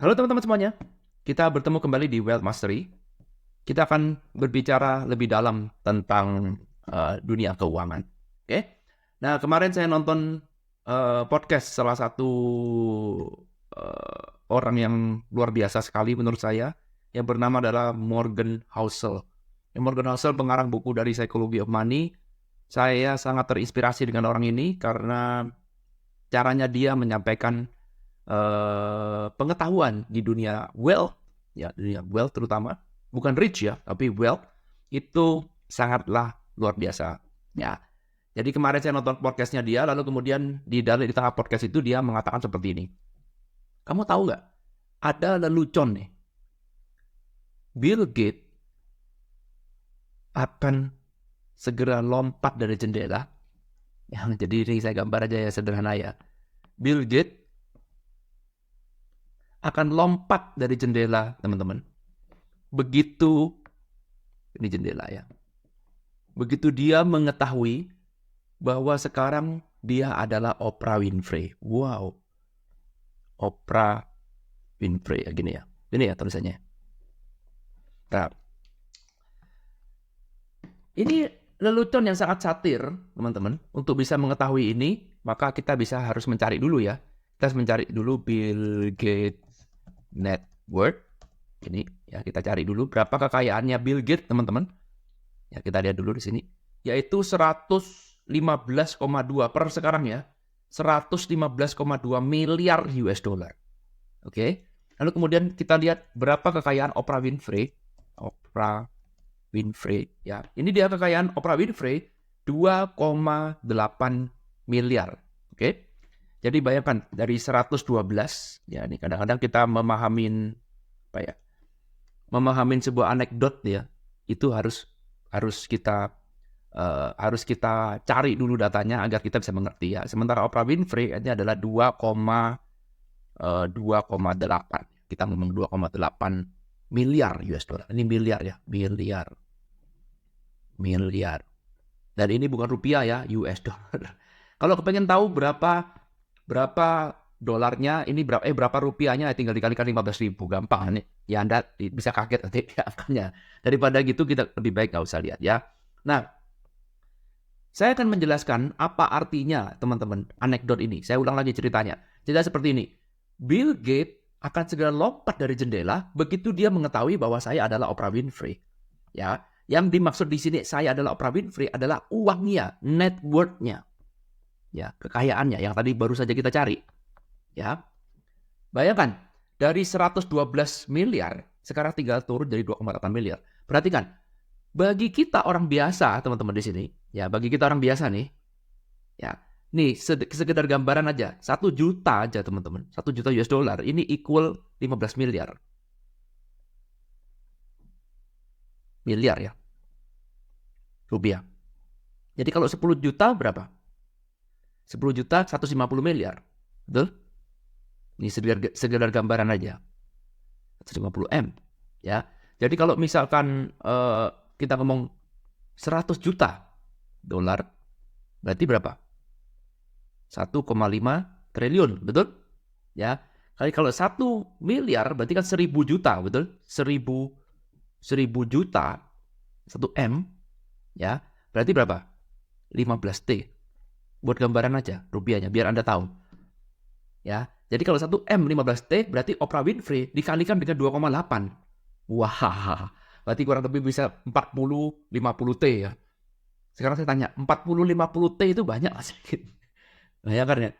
Halo teman-teman semuanya, kita bertemu kembali di Wealth Mastery. Kita akan berbicara lebih dalam tentang dunia keuangan. Oke? Nah, kemarin saya nonton podcast salah satu orang yang luar biasa sekali menurut saya, yang bernama adalah Morgan Housel. Morgan Housel pengarang buku dari Psychology of Money. Saya sangat terinspirasi dengan orang ini karena caranya dia menyampaikan pengetahuan di dunia wealth, ya dunia wealth terutama, bukan rich ya, tapi wealth itu sangatlah luar biasa. Ya, jadi kemarin saya nonton podcastnya dia, lalu kemudian di tengah podcast itu dia mengatakan seperti ini. Kamu tahu nggak? Ada lelucon nih. Bill Gates akan segera lompat dari jendela. Ya, jadi ini saya gambar aja ya sederhana ya. Bill Gates akan lompat dari jendela, teman-teman. Begitu, ini jendela ya. Begitu dia mengetahui bahwa sekarang dia adalah Oprah Winfrey. Wow. Oprah Winfrey, ya gini ya. Ini ya tulisannya. Nah, ini lelucon yang sangat satir, teman-teman. Untuk bisa mengetahui ini, maka kita harus mencari dulu ya. Kita harus mencari dulu Bill Gates net worth. Ini ya, kita cari dulu berapa kekayaannya Bill Gates, teman-teman. Ya, kita lihat dulu di sini, yaitu 115,2 per sekarang ya. 115,2 miliar US dollar. Oke. Lalu kemudian kita lihat berapa kekayaan Oprah Winfrey. Oprah Winfrey ya. Ini dia kekayaan Oprah Winfrey 2,8 miliar. Oke. Jadi bayangkan dari 112 ya, ini kadang-kadang kita memahamin sebuah anekdot ya, itu harus kita cari dulu datanya agar kita bisa mengerti ya. Sementara Oprah Winfrey ini adalah 2,8. Kita ngomong 2,8 miliar US dollar. Ini miliar ya, miliar. Dan ini bukan rupiah ya, US dollar. Kalau kepengen tahu berapa dolarnya, ini berapa rupiahnya, tinggal dikalikan 15.000, gampang nih. Ya Anda bisa kaget nanti angkanya. Daripada gitu kita lebih baik nggak usah lihat ya. Nah, saya akan menjelaskan apa artinya teman-teman anekdot ini. Saya ulang lagi ceritanya. Cerita seperti ini. Bill Gates akan segera lompat dari jendela begitu dia mengetahui bahwa saya adalah Oprah Winfrey. Ya, yang dimaksud di sini saya adalah Oprah Winfrey adalah uangnya, net worth-nya. Ya, kekayaannya yang tadi baru saja kita cari. Ya. Bayangkan, dari 112 miliar sekarang tinggal turun jadi 2,8 miliar. Perhatikan, bagi kita orang biasa, teman-teman di sini, ya, bagi kita orang biasa nih, ya, nih sekedar gambaran aja, 1 juta aja teman-teman, 1 juta US dollar, ini equal 15 miliar. Miliar ya, rupiah. Jadi kalau 10 juta berapa? 10 juta 150 miliar. Betul? Ini sekedar gambaran aja. 150 M. Ya. Jadi kalau misalkan kita ngomong 100 juta dolar, berarti berapa? 1,5 triliun, betul? Ya. Kalau 1 miliar berarti kan 1000 juta, betul? 1000 juta 1 M, ya. Berarti berapa? 15 T. Buat gambaran aja rupiahnya biar Anda tahu. Ya. Jadi kalau 1 M 15 T berarti Oprah Winfrey dikalikan dengan 2,8. Wah. Berarti kurang lebih bisa 40 50 T ya. Sekarang saya tanya, 40 50 T itu banyak enggak sedikit? Bayangkan ya.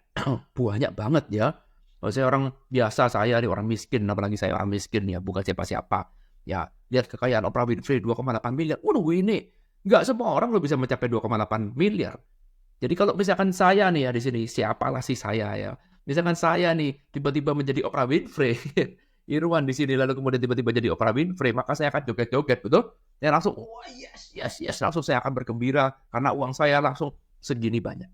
Banyak banget ya. Kalau saya orang biasa, saya orang miskin, apalagi saya orang miskin ya, bukan siapa-siapa. Ya, lihat kekayaan Oprah Winfrey 2,8 miliar. Waduh, ini enggak semua orang lo bisa mencapai 2,8 miliar. Jadi kalau misalkan saya nih ya di sini, siapalah sih saya ya. Misalkan saya nih tiba-tiba menjadi Oprah Winfrey, Irwan di sini lalu kemudian tiba-tiba jadi Oprah Winfrey, maka saya akan joget-joget, betul? Saya langsung, wah yes, langsung saya akan bergembira karena uang saya langsung segini banyak.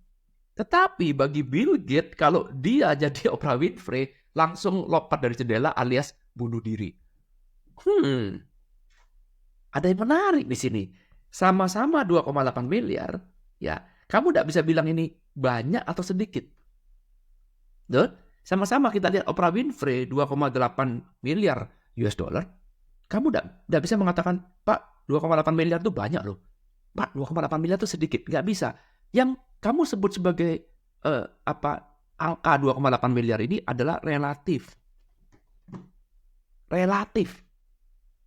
Tetapi bagi Bill Gates, kalau dia jadi Oprah Winfrey, langsung lompat dari jendela alias bunuh diri. Ada yang menarik di sini. Sama-sama 2,8 miliar, ya. Kamu tidak bisa bilang ini banyak atau sedikit. Betul? Sama-sama kita lihat Oprah Winfrey 2,8 miliar US dollar. Kamu nggak bisa mengatakan, Pak, 2,8 miliar itu banyak loh. Pak, 2,8 miliar itu sedikit. Nggak bisa. Yang kamu sebut sebagai angka 2,8 miliar ini adalah relatif. Relatif.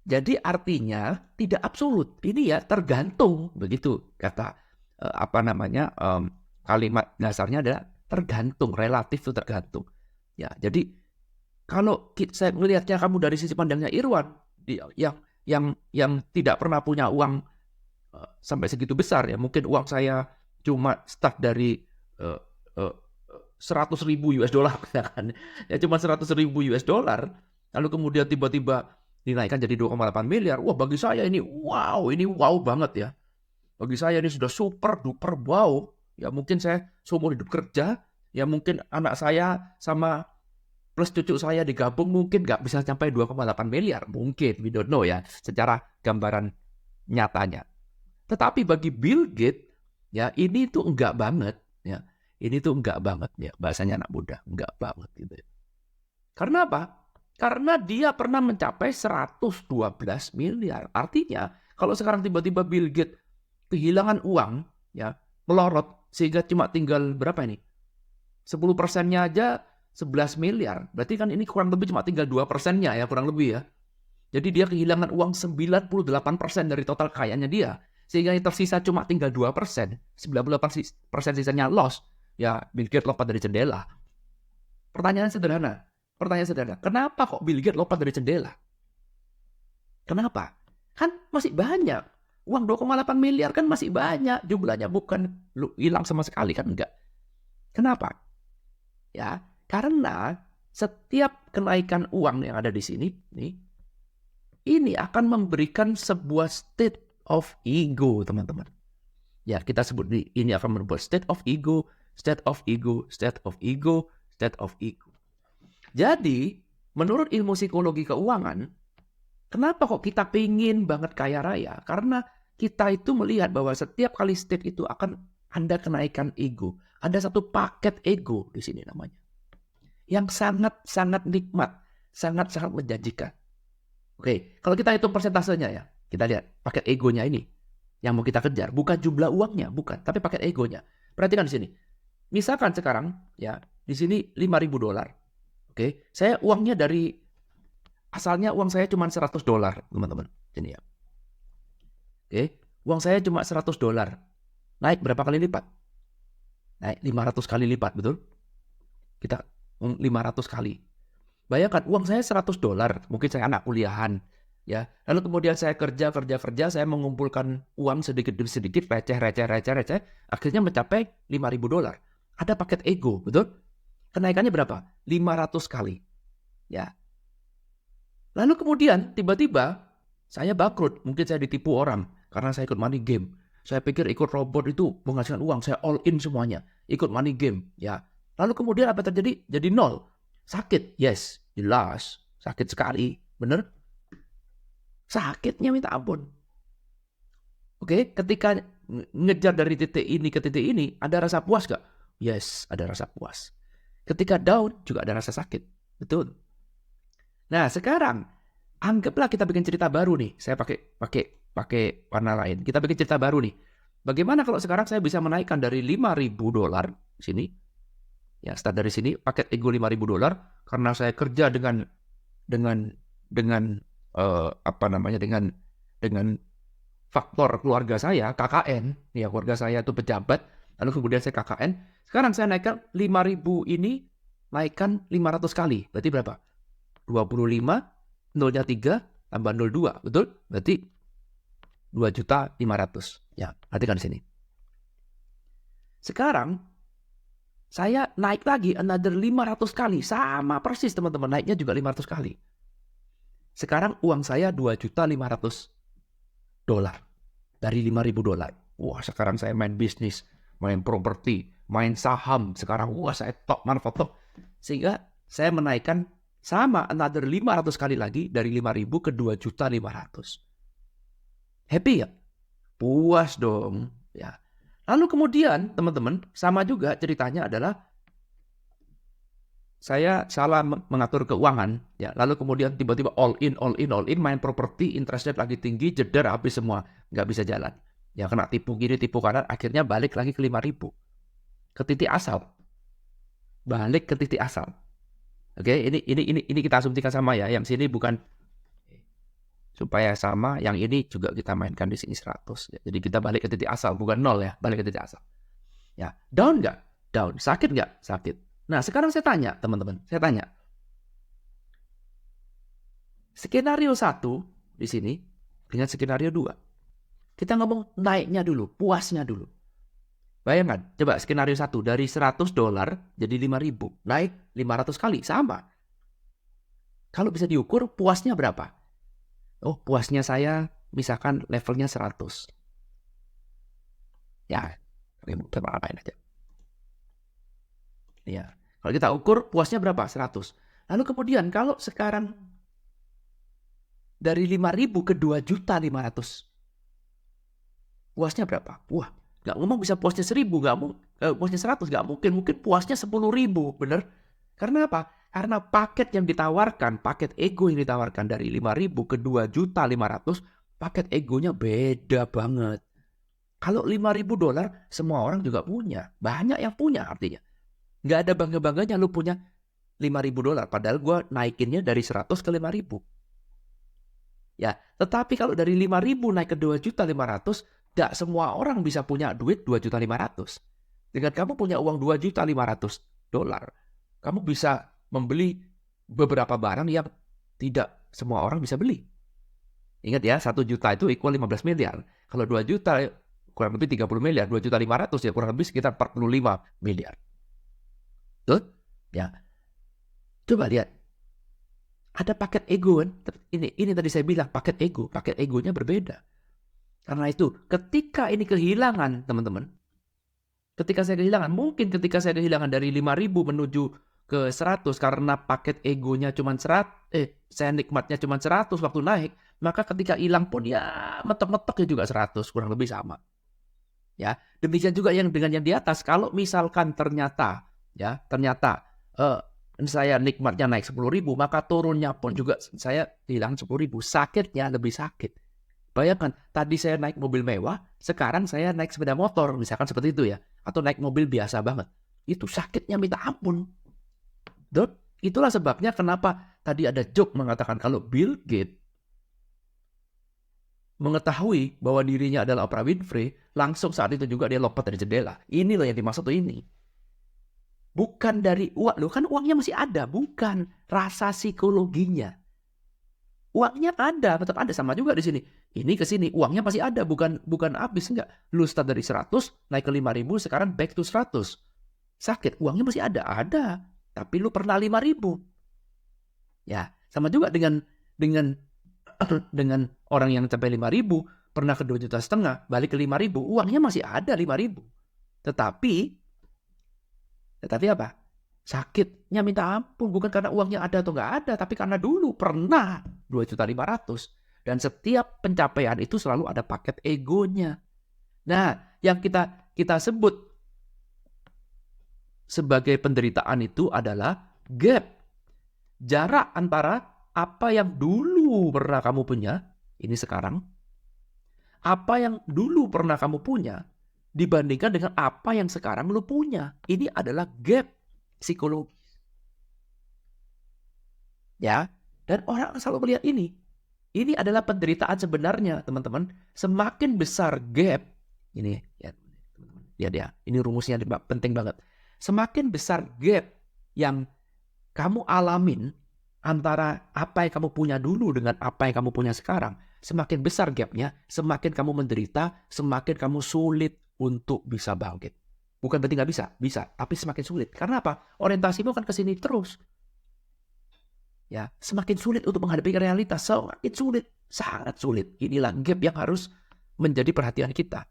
Jadi artinya tidak absolut. Ini ya tergantung, begitu kata kalimat dasarnya adalah tergantung, relatif itu tergantung. Ya, jadi kalau saya melihatnya kamu dari sisi pandangnya Irwan, yang tidak pernah punya uang sampai segitu besar ya, mungkin uang saya cuma start dari 100.000 US dollar kan, ya cuma 100.000 US dollar, lalu kemudian tiba-tiba dinaikkan jadi 2,8 miliar. Wah, bagi saya ini wow banget ya. Bagi saya ini sudah super duper wow. Ya mungkin saya seumur hidup kerja, ya mungkin anak saya sama plus cucu saya digabung mungkin nggak bisa sampai 2,8 miliar. Mungkin, we don't know ya, secara gambaran nyatanya. Tetapi bagi Bill Gates, ya ini tuh enggak banget. Ya, ini tuh enggak banget ya, bahasanya anak muda, enggak banget gitu ya. Karena apa? Karena dia pernah mencapai 112 miliar. Artinya, kalau sekarang tiba-tiba Bill Gates kehilangan uang, ya melorot, sehingga cuma tinggal berapa ini? 10%-nya aja 11 miliar. Berarti kan ini kurang lebih cuma tinggal 2%-nya ya, kurang lebih ya. Jadi dia kehilangan uang 98% dari total kekayaannya dia. Sehingga yang tersisa cuma tinggal 2%. 98% sisanya loss. Ya, Bill Gates lompat dari jendela. Pertanyaan sederhana. Kenapa kok Bill Gates lompat dari jendela? Kenapa? Kan masih banyak. Uang 2,8 miliar kan masih banyak jumlahnya. Bukan hilang sama sekali kan, enggak. Kenapa? Ya, karena setiap kenaikan uang yang ada di sini, ini akan memberikan sebuah state of ego, teman-teman. Ya, kita sebut ini akan membuat state of ego. Jadi, menurut ilmu psikologi keuangan, kenapa kok kita pengen banget kaya raya? Karena kita itu melihat bahwa setiap kali state itu akan ada kenaikan ego. Ada satu paket ego di sini namanya. Yang sangat-sangat nikmat, sangat-sangat menjanjikan. Oke, kalau kita hitung persentasenya ya, kita lihat paket egonya ini. Yang mau kita kejar, bukan jumlah uangnya, bukan, tapi paket egonya. Perhatikan di sini. Misalkan sekarang, ya, di sini 5.000 dolar. Oke, saya uangnya asalnya uang saya cuma 100 dolar, teman-teman. Ini ya. Oke, uang saya cuma 100 dolar. Naik berapa kali lipat? Naik 500 kali lipat, betul? Kita 500 kali. Bayangkan uang saya 100 dolar, mungkin saya anak kuliahan, ya. Lalu kemudian saya kerja, saya mengumpulkan uang sedikit demi sedikit, receh, akhirnya mencapai 5.000 dolar. Ada paket ego, betul? Kenaikannya berapa? 500 kali. Ya. Lalu kemudian tiba-tiba saya bangkrut. Mungkin saya ditipu orang karena saya ikut money game. Saya pikir ikut robot itu menghasilkan uang. Saya all in semuanya. Ikut money game. Ya. Lalu kemudian apa terjadi? Jadi nol. Sakit. Yes. Jelas. Sakit sekali. Bener? Sakitnya minta ampun. Oke. Ketika ngejar dari titik ini ke titik ini, ada rasa puas gak? Yes. Ada rasa puas. Ketika down juga ada rasa sakit. Betul. Nah, sekarang anggaplah kita bikin cerita baru nih. Saya pakai warna lain. Kita bikin cerita baru nih. Bagaimana kalau sekarang saya bisa menaikkan dari 5.000 dolar sini? Ya, start dari sini paket ego 5.000 dolar karena saya kerja dengan faktor keluarga saya, KKN. Ya, keluarga saya itu pejabat. Lalu kemudian saya KKN. Sekarang saya naikkan 5.000 ini, naikkan 500 kali. Berarti berapa? 25, nolnya 3, tambah 02. Betul? Berarti 2.500.000. Ya, perhatikan di sini. Sekarang, saya naik lagi another 500 kali. Sama persis teman-teman, naiknya juga 500 kali. Sekarang uang saya 2.500.000 dolar. Dari 5.000 dolar. Wah, sekarang saya main bisnis, main properti, main saham. Sekarang, wah saya top, manfaat. Sehingga saya menaikkan sama another 500 kali lagi dari 5.000 ke 2.500.000. Happy ya? Puas dong. Ya. Lalu kemudian teman-teman, sama juga ceritanya adalah saya salah mengatur keuangan, ya, lalu kemudian tiba-tiba all in, main properti, interest rate lagi tinggi, jeder habis semua, nggak bisa jalan. Ya kena tipu kiri, tipu kanan, akhirnya balik lagi ke 5.000. Ke titik asal. Balik ke titik asal. Oke, ini kita asumsikan sama ya, yang sini bukan supaya sama, yang ini juga kita mainkan di sini 100. Ya. Jadi kita balik ke titik asal, bukan 0 ya, balik ke titik asal. Ya, down nggak? Down. Sakit nggak? Sakit. Nah, sekarang saya tanya, teman-teman. Saya tanya. Skenario 1 di sini dengan skenario 2. Kita ngomong naiknya dulu, puasnya dulu. Bayangkan, coba skenario 1 dari $100 jadi 5.000. Naik 500 kali, sama. Kalau bisa diukur, puasnya berapa? Oh, puasnya saya misalkan levelnya 100. Ya, apa-apain aja. Ya. Kalau kita ukur puasnya berapa? 100. Lalu kemudian kalau sekarang dari 5.000 ke 2.500.000. Puasnya berapa? Wah, nggak ngomong bisa puasnya 1.000, puasnya 100, nggak mungkin. Mungkin puasnya 10.000, bener? Karena apa? Karena paket yang ditawarkan, paket ego yang ditawarkan dari 5.000 ke 2.500.000, paket egonya beda banget. Kalau $5.000 semua orang juga punya. Banyak yang punya artinya. Nggak ada bangga-bangganya lu punya $5.000. Padahal gue naikinnya dari 100 ke 5.000. Ya, tetapi kalau dari 5.000 naik ke 2.500.000, tidak semua orang bisa punya duit 2.500.000. Dengan kamu punya uang $2.500.000, kamu bisa membeli beberapa barang yang tidak semua orang bisa beli. Ingat ya, 1 juta itu equal 15 miliar. Kalau 2 juta kurang lebih 30 miliar, 2.500.000 ya kurang lebih sekitar 45 miliar. Tuh, ya. Coba lihat. Ada paket ego kan? Ini tadi saya bilang paket ego. Paket egonya berbeda. Karena itu, ketika ini kehilangan, teman-teman. Ketika saya kehilangan, mungkin ketika saya kehilangan dari 5.000 menuju ke 100 karena paket egonya cuma 100, saya nikmatnya cuma 100 waktu naik, maka ketika hilang pun ya metok-metok ya juga 100, kurang lebih sama. Ya, demikian juga yang dengan yang di atas. Kalau misalkan ternyata saya nikmatnya naik 10.000, maka turunnya pun juga saya hilang 10.000. Sakitnya lebih sakit. Bayangkan, tadi saya naik mobil mewah, sekarang saya naik sepeda motor, misalkan seperti itu ya. Atau naik mobil biasa banget. Itu sakitnya minta ampun. Dan itulah sebabnya kenapa tadi ada joke mengatakan kalau Bill Gates mengetahui bahwa dirinya adalah Oprah Winfrey, langsung saat itu juga dia lompat dari jendela. Ini loh yang dimaksud tuh ini. Bukan dari uang, loh kan uangnya masih ada, bukan rasa psikologinya. Uangnya ada, tetap ada, sama juga di sini. Ini ke sini, uangnya masih ada, bukan habis, enggak. Lu start dari 100, naik ke 5.000, sekarang back to 100. Sakit, uangnya masih ada. Tapi lu pernah 5.000. Ya, sama juga dengan orang yang sampai 5.000, pernah ke 2,5 juta, balik ke 5.000, uangnya masih ada 5.000. Tetapi apa? Sakitnya minta ampun, bukan karena uangnya ada atau nggak ada, tapi karena dulu pernah 2.500.000. Dan setiap pencapaian itu selalu ada paket egonya. Nah, yang kita sebut sebagai penderitaan itu adalah gap. Jarak antara apa yang dulu pernah kamu punya, ini sekarang, apa yang dulu pernah kamu punya, dibandingkan dengan apa yang sekarang lu punya. Ini adalah gap psikologi. Ya, dan orang selalu melihat ini. Ini adalah penderitaan sebenarnya, teman-teman. Semakin besar gap, ini ya, teman-teman. Ya, ini rumusnya penting banget. Semakin besar gap yang kamu alamin antara apa yang kamu punya dulu dengan apa yang kamu punya sekarang, semakin besar gapnya, semakin kamu menderita, semakin kamu sulit untuk bisa bangkit. Bukan berarti nggak bisa, tapi semakin sulit. Karena apa? Orientasimu kan ke sini terus. Ya, semakin sulit untuk menghadapi realitas, semakin sulit, sangat sulit. Inilah gap yang harus menjadi perhatian kita.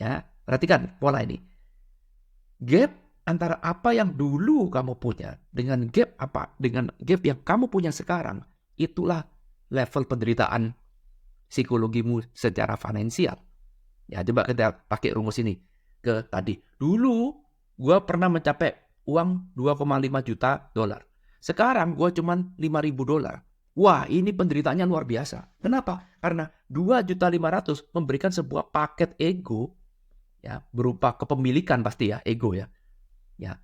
Ya, perhatikan pola ini. Gap antara apa yang dulu kamu punya dengan gap yang kamu punya sekarang, itulah level penderitaan psikologimu secara finansial. Ya, coba kita pakai rumus ini ke tadi. Dulu gue pernah mencapai uang 2,5 juta dolar. Sekarang gue cuman 5.000 dolar. Wah, ini penderitaannya luar biasa. Kenapa? Karena 2.500.000 memberikan sebuah paket ego, ya, berupa kepemilikan pasti ya, ego ya. Ya,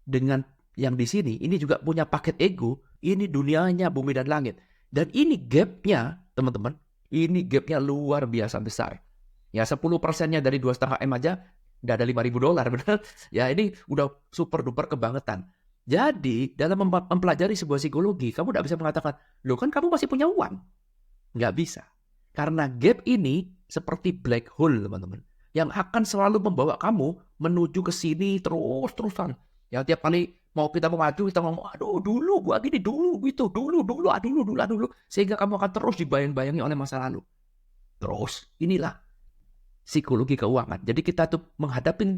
dengan yang di sini ini juga punya paket ego, ini dunianya bumi dan langit. Dan ini gapnya, teman-teman, ini gapnya luar biasa besar. Ya, 10%-nya dari 2,5 M aja udah ada 5.000 dolar, benar? Ya, ini udah super duper kebangetan. Jadi, dalam mempelajari sebuah psikologi, kamu tidak bisa mengatakan, loh kan kamu masih punya uang. Nggak bisa. Karena gap ini seperti black hole, teman-teman. Yang akan selalu membawa kamu menuju ke sini terus-terusan. Ya, tiap kali kita mau maju, kita ngomong, aduh dulu, gua gini dulu, gitu, dulu, dulu. Sehingga kamu akan terus dibayang-bayangi oleh masa lalu. Terus, inilah psikologi keuangan. Jadi kita tuh menghadapi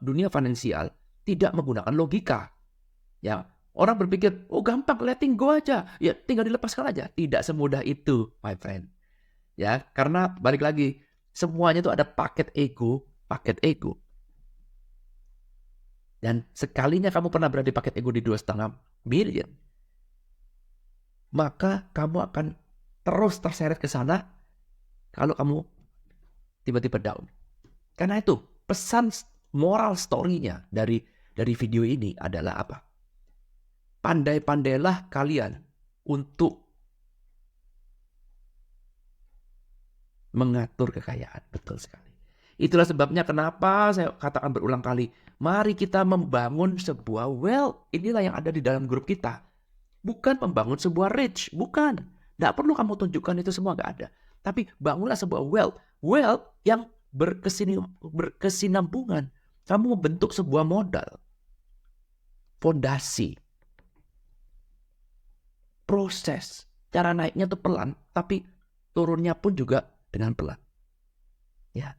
dunia finansial tidak menggunakan logika. Ya, orang berpikir, oh gampang, letting go aja. Ya, tinggal dilepaskan aja. Tidak semudah itu, my friend. Ya, karena balik lagi, semuanya itu ada paket ego. Dan sekalinya kamu pernah berada di paket ego di 2,5 miliar, maka kamu akan terus terseret ke sana kalau kamu tiba-tiba down. Karena itu, pesan moral story-nya dari video ini adalah apa? Pandai-pandailah kalian untuk mengatur kekayaan. Betul sekali. Itulah sebabnya kenapa saya katakan berulang kali, mari kita membangun sebuah wealth. Inilah yang ada di dalam grup kita. Bukan membangun sebuah rich, bukan. Tidak perlu kamu tunjukkan itu semua, nggak ada. Tapi bangunlah sebuah wealth. Wealth yang berkesinambungan. Kamu membentuk sebuah modal. Fondasi. Proses. Cara naiknya tuh pelan, tapi turunnya pun juga dengan pelan. Ya.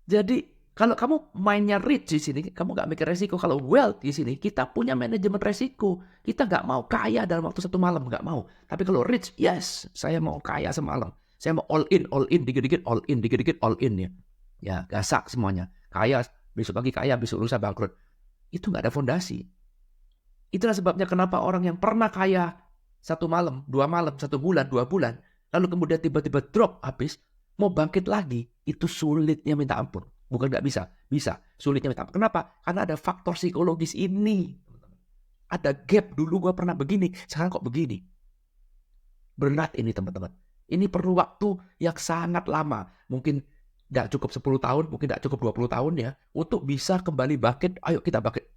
Jadi kalau kamu mainnya rich di sini, kamu nggak mikir resiko. Kalau wealth di sini, kita punya manajemen resiko. Kita nggak mau kaya dalam waktu 1 malam, nggak mau. Tapi kalau rich, yes, saya mau kaya semalam. Saya mau all in, dikit-dikit, all in, dikit-dikit, all in ya. Ya, gasak semuanya. Kaya, besok pagi kaya, besok lusa bangkrut. Itu nggak ada fondasi. Itulah sebabnya kenapa orang yang pernah kaya 1 malam, 2 malam, 1 bulan, 2 bulan, lalu kemudian tiba-tiba drop habis, mau bangkit lagi, itu sulitnya minta ampun. Bukan nggak bisa, bisa. Sulitnya minta ampun. Kenapa? Karena ada faktor psikologis ini. Ada gap, dulu gue pernah begini, sekarang kok begini. Berat ini teman-teman. Ini perlu waktu yang sangat lama. Mungkin nggak cukup 10 tahun, mungkin nggak cukup 20 tahun ya, untuk bisa kembali bangkit. Ayo kita bangkit.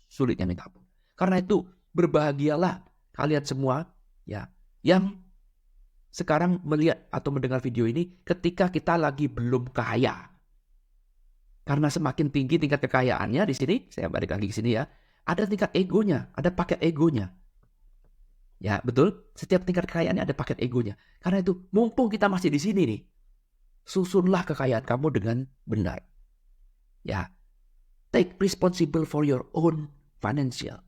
Sulitnya minta ampun. Karena itu, berbahagialah kalian semua ya yang sekarang melihat atau mendengar video ini ketika kita lagi belum kaya. Karena semakin tinggi tingkat kekayaannya di sini, saya balik lagi ke sini ya, ada tingkat egonya, ada paket egonya. Ya, betul. Setiap tingkat kekayaannya ada paket egonya. Karena itu, mumpung kita masih di sini nih, susunlah kekayaan kamu dengan benar. Ya, take responsible for your own financial.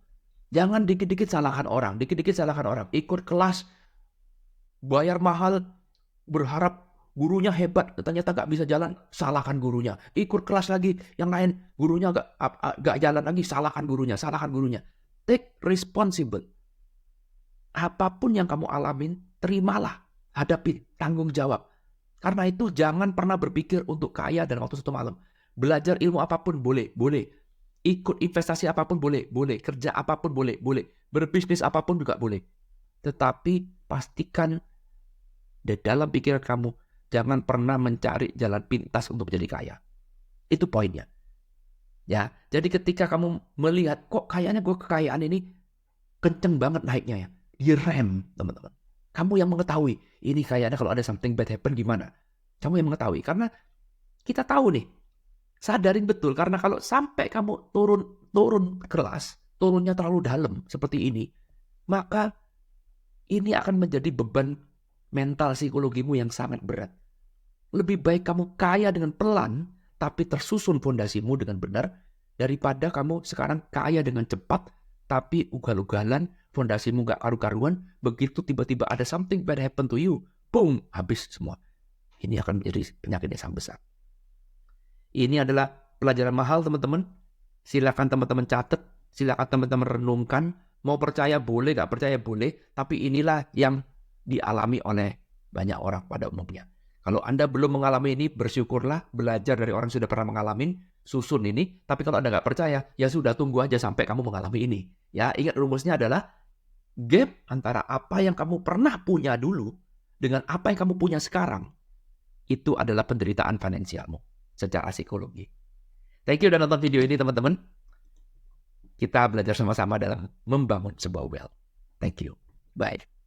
Jangan dikit-dikit salahkan orang, Ikut kelas, bayar mahal, berharap gurunya hebat, ternyata gak bisa jalan, salahkan gurunya. Ikut kelas lagi, yang lain gurunya gak jalan lagi, salahkan gurunya. Take responsible. Apapun yang kamu alamin, terimalah, hadapi, tanggung jawab. Karena itu jangan pernah berpikir untuk kaya dalam waktu 1 malam. Belajar ilmu apapun boleh. Ikut investasi apapun boleh. Kerja apapun boleh. Berbisnis apapun juga boleh. Tetapi pastikan di dalam pikiran kamu, jangan pernah mencari jalan pintas untuk menjadi kaya. Itu poinnya. Ya, jadi ketika kamu melihat, kok kayaknya gue kekayaan ini kenceng banget naiknya ya. Direm, teman-teman. Kamu yang mengetahui, ini kayaknya kalau ada something bad happen gimana. Kamu yang mengetahui, karena kita tahu nih, sadarin betul, karena kalau sampai kamu turun kelas, turunnya terlalu dalam seperti ini, maka ini akan menjadi beban mental psikologimu yang sangat berat. Lebih baik kamu kaya dengan pelan, tapi tersusun fondasimu dengan benar, daripada kamu sekarang kaya dengan cepat, tapi ugal-ugalan, fondasimu gak karu-karuan, begitu tiba-tiba ada something bad happen to you, boom, habis semua. Ini akan menjadi penyakit yang sangat besar. Ini adalah pelajaran mahal teman-teman. Silakan teman-teman catat, silakan teman-teman renungkan. Mau percaya boleh, nggak percaya boleh. Tapi inilah yang dialami oleh banyak orang pada umumnya. Kalau Anda belum mengalami ini, bersyukurlah, belajar dari orang yang sudah pernah mengalami, susun ini. Tapi kalau Anda nggak percaya, ya sudah, tunggu aja sampai kamu mengalami ini. Ya, ingat rumusnya adalah gap antara apa yang kamu pernah punya dulu dengan apa yang kamu punya sekarang. Itu adalah penderitaan finansialmu secara psikologi. Thank you udah nonton video ini, teman-teman. Kita belajar sama-sama dalam membangun sebuah wealth. Thank you. Bye.